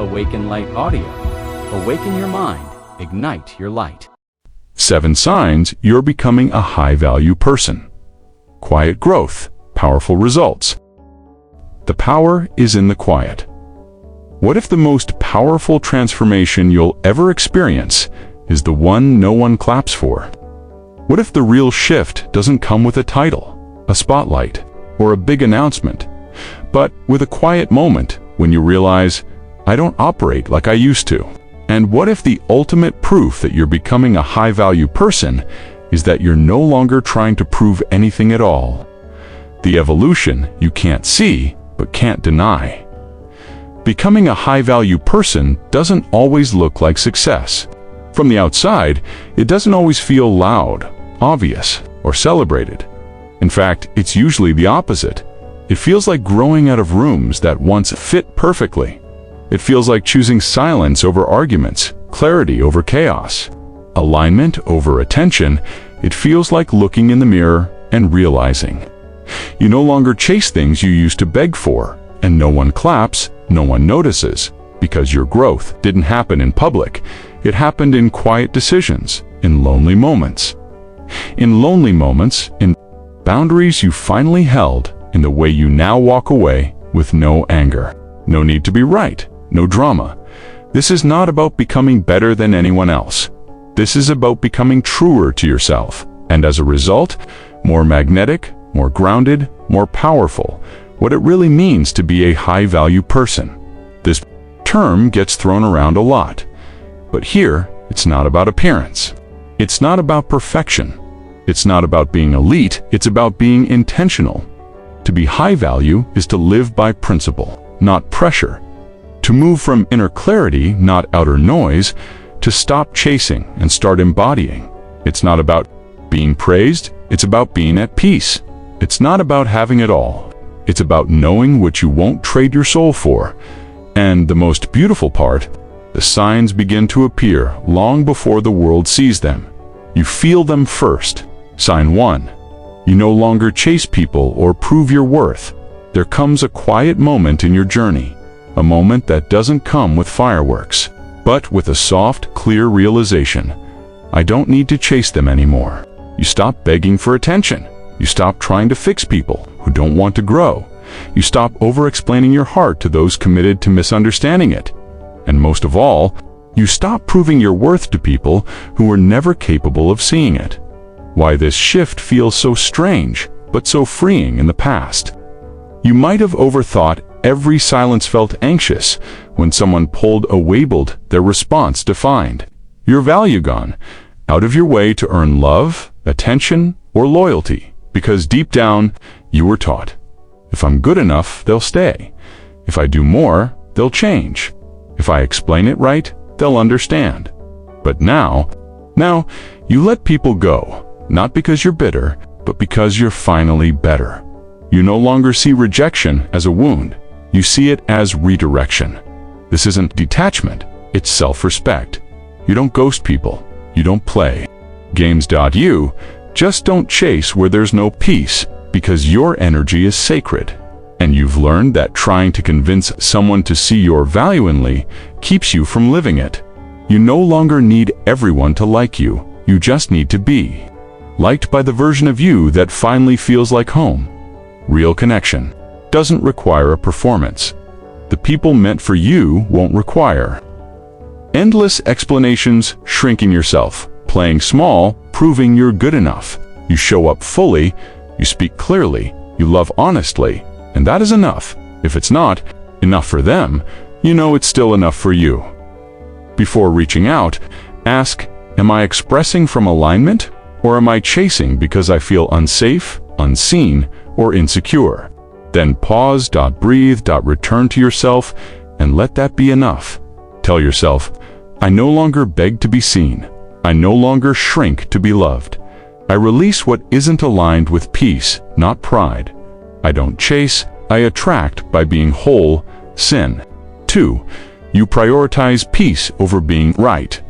Awaken Light Audio. Awaken your mind. Ignite your light. 7 signs you're becoming a high-value person. Quiet growth, powerful results. The power is in the quiet. What if the most powerful transformation you'll ever experience is the one no one claps for? What if the real shift doesn't come with a title, a spotlight, or a big announcement, but with a quiet moment when you realize, I don't operate like I used to? And what if the ultimate proof that you're becoming a high-value person is that you're no longer trying to prove anything at all? The evolution you can't see, but can't deny. Becoming a high-value person doesn't always look like success. From the outside, it doesn't always feel loud, obvious, or celebrated. In fact, it's usually the opposite. It feels like growing out of rooms that once fit perfectly. It feels like choosing silence over arguments, clarity over chaos, alignment over attention. It feels like looking in the mirror and realizing you no longer chase things you used to beg for, and no one claps, no one notices, because your growth didn't happen in public. It happened in quiet decisions, in lonely moments. In lonely moments, in boundaries you finally held, in the way you now walk away with no anger. No need to be right. No drama. This is not about becoming better than anyone else. This is about becoming truer to yourself, and as a result, more magnetic, more grounded, more powerful. What it really means to be a high-value person. This term gets thrown around a lot. But here, it's not about appearance. It's not about perfection. It's not about being elite. It's about being intentional. To be high value is to live by principle, not pressure. To move from inner clarity, not outer noise, to stop chasing and start embodying. It's not about being praised, it's about being at peace. It's not about having it all. It's about knowing what you won't trade your soul for. And the most beautiful part, the signs begin to appear long before the world sees them. You feel them first. Sign 1. You no longer chase people or prove your worth. There comes a quiet moment in your journey. A moment that doesn't come with fireworks, but with a soft, clear realization. I don't need to chase them anymore. You stop begging for attention. You stop trying to fix people who don't want to grow. You stop over-explaining your heart to those committed to misunderstanding it. And most of all, you stop proving your worth to people who were never capable of seeing it. Why this shift feels so strange, but so freeing in the past. You might have overthought every silence felt anxious when someone pulled a waybill, their response defined. Your value gone, out of your way to earn love, attention, or loyalty, because deep down, you were taught. If I'm good enough, they'll stay. If I do more, they'll change. If I explain it right, they'll understand. But now, you let people go, not because you're bitter, but because you're finally better. You no longer see rejection as a wound. You see it as redirection. This isn't detachment, it's self-respect. You don't ghost people. You don't play games. You just don't chase where there's no peace, because your energy is sacred. And you've learned that trying to convince someone to see your value inly keeps you from living it. You no longer need everyone to like you. You just need to be liked by the version of you that finally feels like home. Real connection doesn't require a performance. The people meant for you won't require endless explanations, shrinking yourself, playing small, proving you're good enough. You show up fully, you speak clearly, you love honestly, and that is enough. If it's not enough for them, you know it's still enough for you. Before reaching out, ask, am I expressing from alignment, or am I chasing because I feel unsafe, unseen, or insecure? Then pause, breathe, return to yourself, and let that be enough. Tell yourself, I no longer beg to be seen. I no longer shrink to be loved. I release what isn't aligned with peace, not pride. I don't chase, I attract by being whole. Sin. 2. You prioritize peace over being right.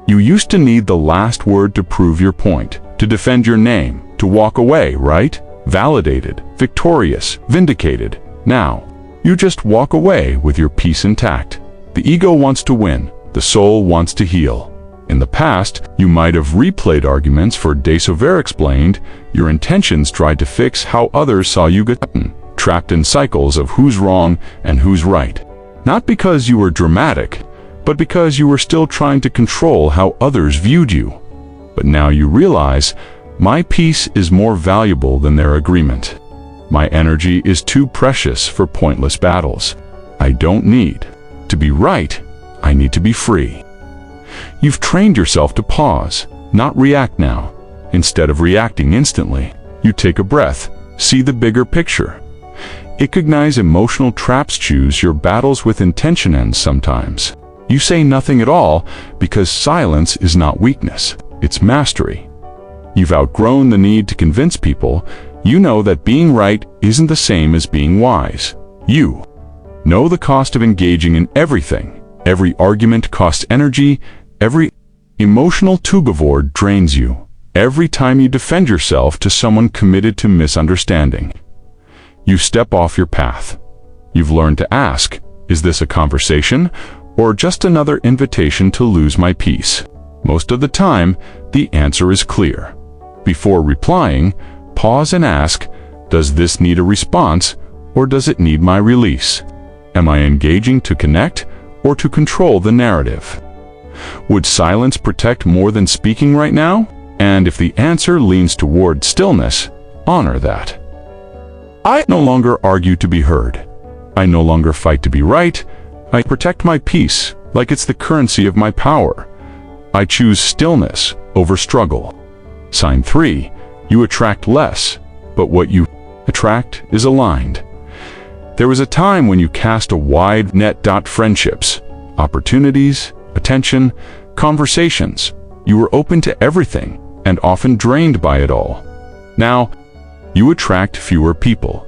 You used to need the last word to prove your point, to defend your name, to walk away, right? Validated, victorious, vindicated. Now, you just walk away with your peace intact. The ego wants to win. The soul wants to heal. In the past, you might have replayed arguments for days. Overexplained, your intentions tried to fix how others saw you get trapped in cycles of who's wrong and who's right. Not because you were dramatic, but because you were still trying to control how others viewed you. But now you realize, my peace is more valuable than their agreement. My energy is too precious for pointless battles. I don't need to be right, I need to be free. You've trained yourself to pause, not react now. Instead of reacting instantly, you take a breath, see the bigger picture. Recognize emotional traps. Choose your battles with intention. And sometimes you say nothing at all because silence is not weakness, it's mastery. You've outgrown the need to convince people. You know that being right isn't the same as being wise. You know the cost of engaging in everything. Every argument costs energy. Every emotional tug-of-war drains you. Every time you defend yourself to someone committed to misunderstanding, you step off your path. You've learned to ask, is this a conversation or just another invitation to lose my peace? Most of the time, the answer is clear. Before replying, pause and ask, does this need a response or does it need my release? Am I engaging to connect or to control the narrative? Would silence protect more than speaking right now? And if the answer leans toward stillness, honor that. I no longer argue to be heard. I no longer fight to be right. I protect my peace like it's the currency of my power. I choose stillness over struggle. Sign 3. You attract less, but what you attract is aligned. There was a time when you cast a wide net. Friendships, opportunities, attention, conversations. You were open to everything and often drained by it all. Now, you attract fewer people,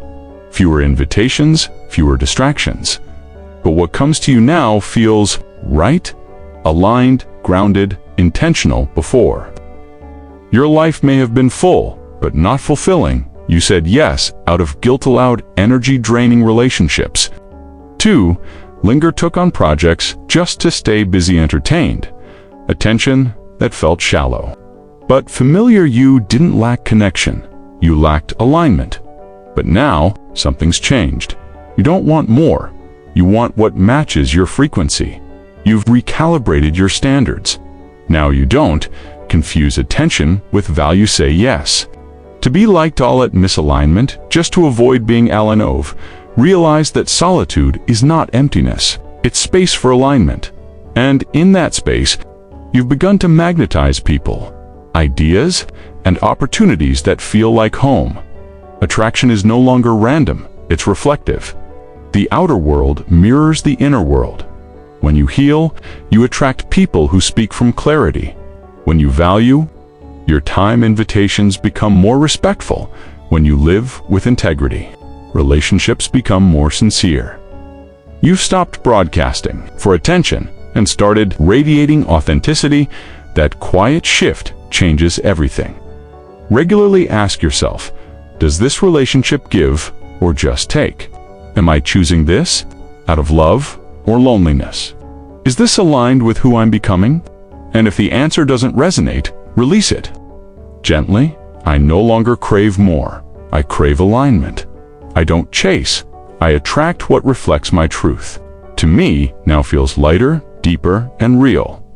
fewer invitations, fewer distractions. But what comes to you now feels right, aligned, grounded, intentional. Before, your life may have been full, but not fulfilling. You said yes out of guilt, allowed energy-draining relationships. 2. Linger, took on projects just to stay busy, entertained. Attention that felt shallow. But familiar. You didn't lack connection. You lacked alignment. But now, something's changed. You don't want more. You want what matches your frequency. You've recalibrated your standards. Now you don't confuse attention with value. Say yes to be liked, all at misalignment, just to avoid being alienove. Realize that solitude is not emptiness. It's space for alignment. And in that space, you've begun to magnetize people, ideas, and opportunities that feel like home. Attraction is no longer random, it's reflective. The outer world mirrors the inner world. When you heal, you attract people who speak from clarity. When you value your time, invitations become more respectful. When you live with integrity, relationships become more sincere. You've stopped broadcasting for attention and started radiating authenticity. That quiet shift changes everything. Regularly ask yourself, does this relationship give or just take? Am I choosing this out of love or loneliness? Is this aligned with who I'm becoming? And if the answer doesn't resonate, release it. Gently. I no longer crave more. I crave alignment. I don't chase. I attract what reflects my truth. To me, now feels lighter, deeper, and real.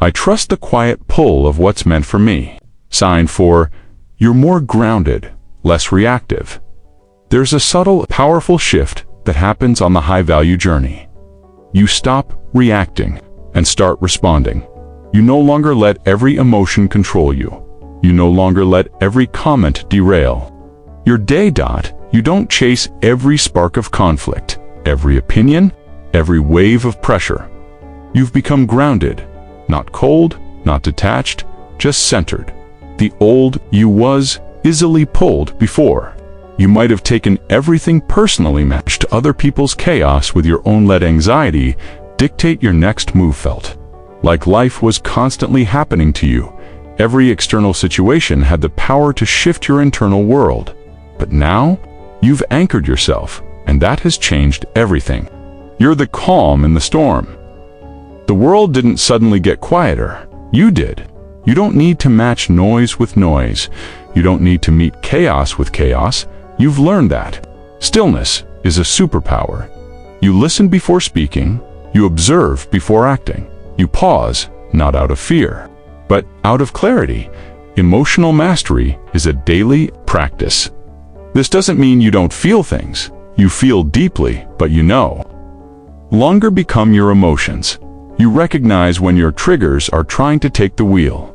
I trust the quiet pull of what's meant for me. Sign 4. You're more grounded, less reactive. There's a subtle, powerful shift that happens on the high-value journey. You stop reacting and start responding. You no longer let every emotion control you. You no longer let every comment derail your day. You don't chase every spark of conflict, every opinion, every wave of pressure. You've become grounded, not cold, not detached, just centered. The old you was easily pulled before. You might have taken everything personally, matched other people's chaos with your own. Let anxiety dictate your next move. Felt like life was constantly happening to you. Every external situation had the power to shift your internal world. But now, you've anchored yourself, and that has changed everything. You're the calm in the storm. The world didn't suddenly get quieter. You did. You don't need to match noise with noise. You don't need to meet chaos with chaos. You've learned that. Stillness is a superpower. You listen before speaking. You observe before acting. You pause, not out of fear, but out of clarity. Emotional mastery is a daily practice. This doesn't mean you don't feel things. You feel deeply, but you know. Longer become your emotions. You recognize when your triggers are trying to take the wheel.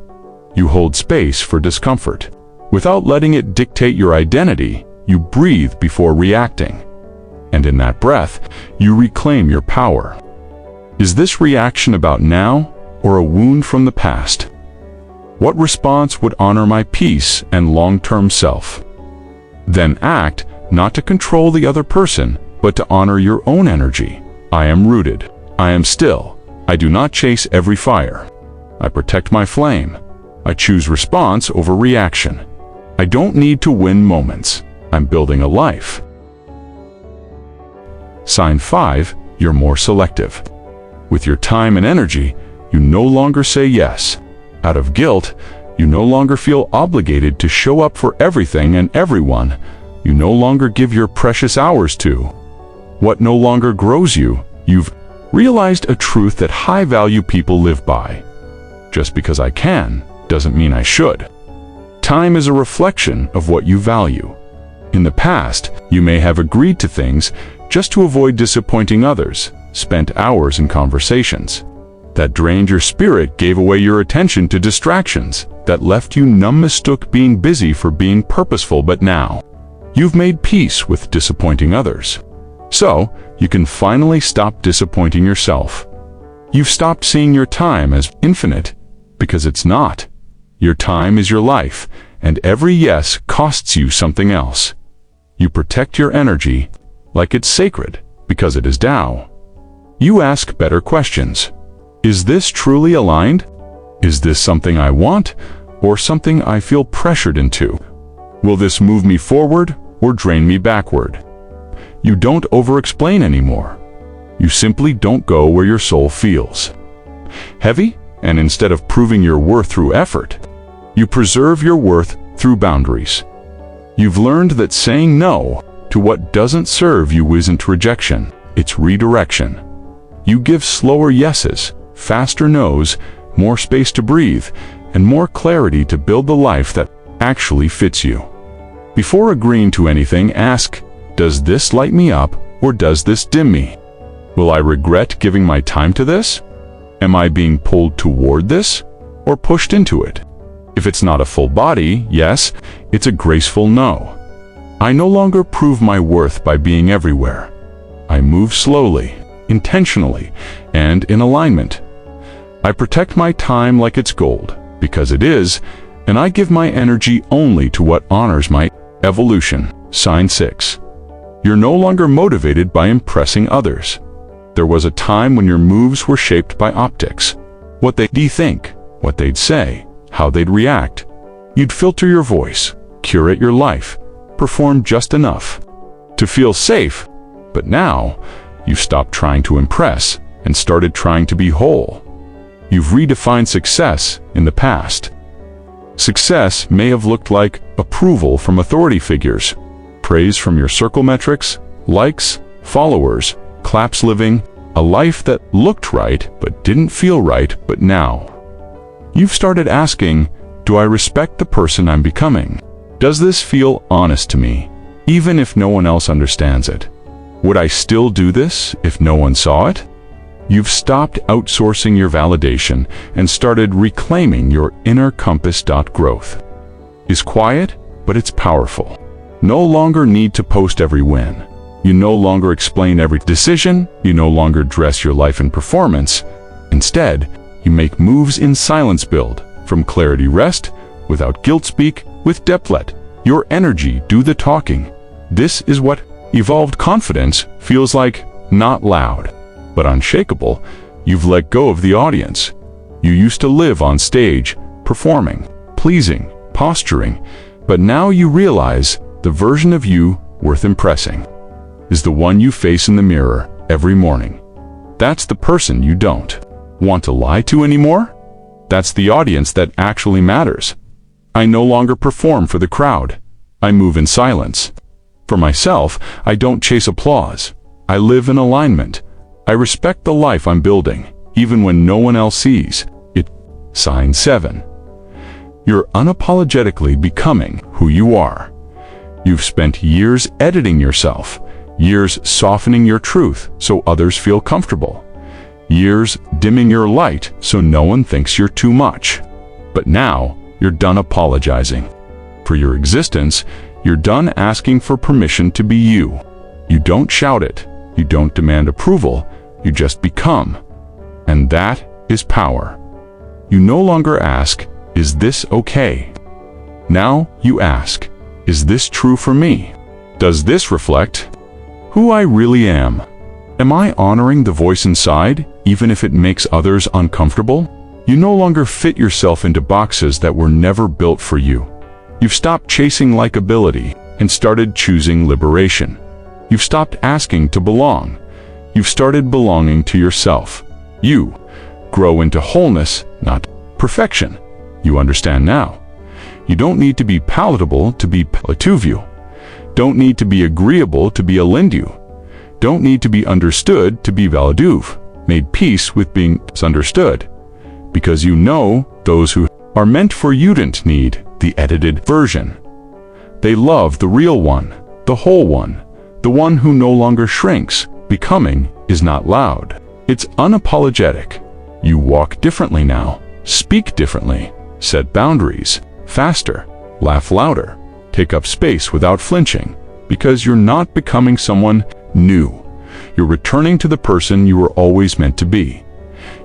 You hold space for discomfort. Without letting it dictate your identity, you breathe before reacting. And in that breath, you reclaim your power. Is this reaction about now or a wound from the past? What response would honor my peace and long-term self? Then act, not to control the other person, but to honor your own energy. I am rooted. I am still. I do not chase every fire. I protect my flame. I choose response over reaction. I don't need to win moments. I'm building a life. Sign 5, you're more selective. With your time and energy, you no longer say yes. Out of guilt, you no longer feel obligated to show up for everything and everyone. You no longer give your precious hours to what no longer grows you. You've realized a truth that high-value people live by. Just because I can, doesn't mean I should. Time is a reflection of what you value. In the past, you may have agreed to things just to avoid disappointing others, spent hours in conversations that drained your spirit, gave away your attention to distractions that left you numb, mistook being busy for being purposeful. But now, you've made peace with disappointing others. So, you can finally stop disappointing yourself. You've stopped seeing your time as infinite, because it's not. Your time is your life, and every yes costs you something else. You protect your energy like it's sacred, because it is Tao. You ask better questions. Is this truly aligned? Is this something I want, or something I feel pressured into? Will this move me forward or drain me backward? You don't overexplain anymore. You simply don't go where your soul feels heavy, and instead of proving your worth through effort, you preserve your worth through boundaries. You've learned that saying no to what doesn't serve you isn't rejection, it's redirection. You give slower yeses, faster no's, more space to breathe, and more clarity to build the life that actually fits you. Before agreeing to anything, ask, does this light me up, or does this dim me? Will I regret giving my time to this? Am I being pulled toward this, or pushed into it? If it's not a full body yes, it's a graceful no. I no longer prove my worth by being everywhere. I move slowly, intentionally, and in alignment. I protect my time like it's gold, because it is, and I give my energy only to what honors my evolution. Sign 6. You're no longer motivated by impressing others. There was a time when your moves were shaped by optics. What they'd think, what they'd say, how they'd react. You'd filter your voice, curate your life, perform just enough to feel safe. But now, you've stopped trying to impress and started trying to be whole. You've redefined success in the past. Success may have looked like approval from authority figures, praise from your circle metrics, likes, followers, claps, living a life that looked right but didn't feel right. But now, you've started asking, do I respect the person I'm becoming? Does this feel honest to me, even if no one else understands it? Would I still do this if no one saw it? You've stopped outsourcing your validation and started reclaiming your inner compass. Growth is quiet, but it's powerful. No longer need to post every win. You no longer explain every decision. You no longer dress your life in performance. Instead, you make moves in silence. Build from clarity. Rest without guilt. Speak with depth. Let your energy do the talking. This is what evolved confidence feels like. Not loud, but unshakable. You've let go of the audience. You used to live on stage, performing, pleasing, posturing, but now you realize the version of you worth impressing is the one you face in the mirror every morning. That's the person you don't want to lie to anymore? That's the audience that actually matters. I no longer perform for the crowd. I move in silence. For myself, I don't chase applause. I live in alignment. I respect the life I'm building, even when no one else sees it. Sign 7. You're unapologetically becoming who you are. You've spent years editing yourself, years softening your truth so others feel comfortable, years dimming your light so no one thinks you're too much. But now, you're done apologizing. For your existence, you're done asking for permission to be you. You don't shout it. You don't demand approval. You just become. And that is power. You no longer ask, "Is this okay?" Now you ask, "Is this true for me? Does this reflect who I really am? Am I honoring the voice inside, even if it makes others uncomfortable?" You no longer fit yourself into boxes that were never built for you. You've stopped chasing likability and started choosing liberation. You've stopped asking to belong. You've started belonging to yourself. You grow into wholeness, not perfection. You understand now. You don't need to be palatable to be Palatuvu. Don't need to be agreeable to be a Lindu. Don't need to be understood to be Valaduv. Made peace with being misunderstood. Because you know those who are meant for you don't need the edited version. They love the real one, the whole one, the one who no longer shrinks. Becoming is not loud. It's unapologetic. You walk differently now, speak differently, set boundaries, faster, laugh louder, take up space without flinching, because you're not becoming someone new. You're returning to the person you were always meant to be.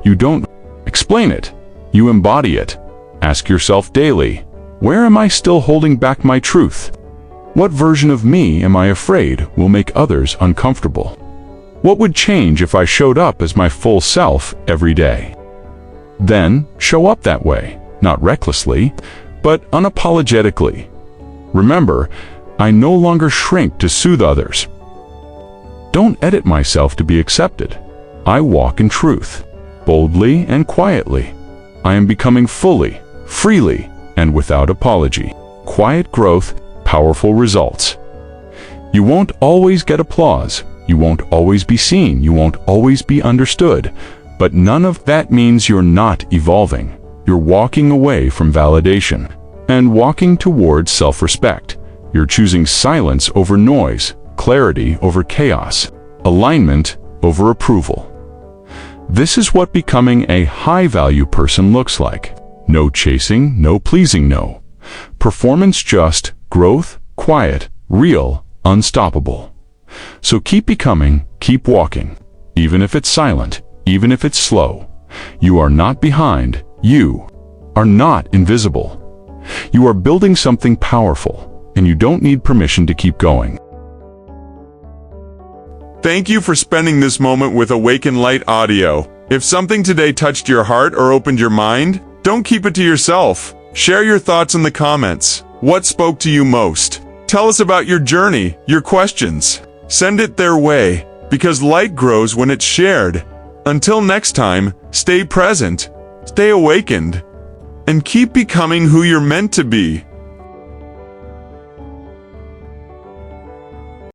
You don't explain it, you embody it. Ask yourself daily, where am I still holding back my truth? What version of me am I afraid will make others uncomfortable? What would change if I showed up as my full self every day? Then, show up that way, not recklessly, but unapologetically. Remember, I no longer shrink to soothe others. Don't edit myself to be accepted. I walk in truth, boldly and quietly. I am becoming fully, freely, and without apology. Quiet growth, powerful results. You won't always get applause. You won't always be seen. You won't always be understood. But none of that means you're not evolving. You're walking away from validation and walking towards self-respect. You're choosing silence over noise, clarity over chaos, alignment over approval. This is what becoming a high-value person looks like. No chasing, no pleasing, no. Performance just, growth, quiet, real, unstoppable. So keep becoming, keep walking, even if it's silent, even if it's slow. You are not behind. You are not invisible. You are building something powerful, and you don't need permission to keep going. Thank you for spending this moment with Awaken Light Audio. If something today touched your heart or opened your mind, don't keep it to yourself. Share your thoughts in the comments. What spoke to you most? Tell us about your journey, your questions. Send it their way, because light grows when it's shared. Until next time, stay present, stay awakened, and keep becoming who you're meant to be.